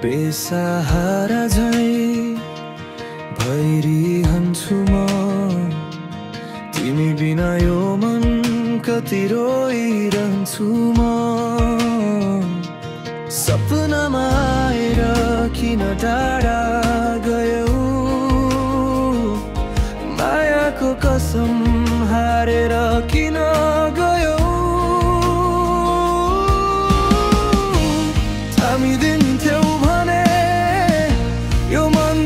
बेसहारा झै भइरहन्छु म तिमी बिना यो मन कति रोइरहन्छु म सपनामा आएर किन टाढा गयौ मायाको कसम हारेर किन गयौ थामिदिन्थ्यौ भने यो मन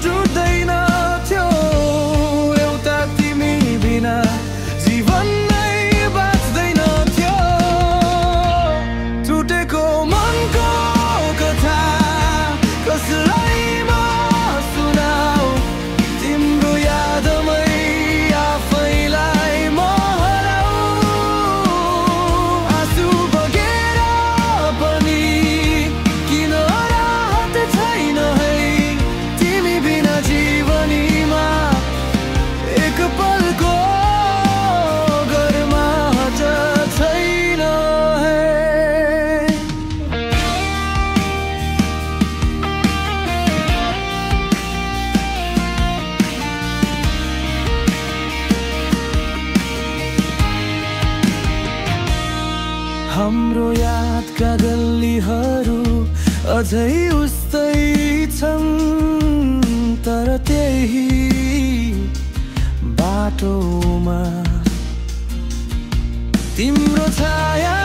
टुट्दैन थियो एउटा तिमी बिना जीवन नै बाँच्दैन थियो टुटेको मनको कथा कसलाई म सुनाऊ तिम्रो यादमै आफैलाई म हराऊ आँसु बगेर पनि किन राहत छैन है तिमी बिना जीवनीमा एक पलको गर्माहट छैन है हाम्रो यादका गल्लीहरू अझै उस्तै छन् तर त्यही बाटोमा तिम्रो छाया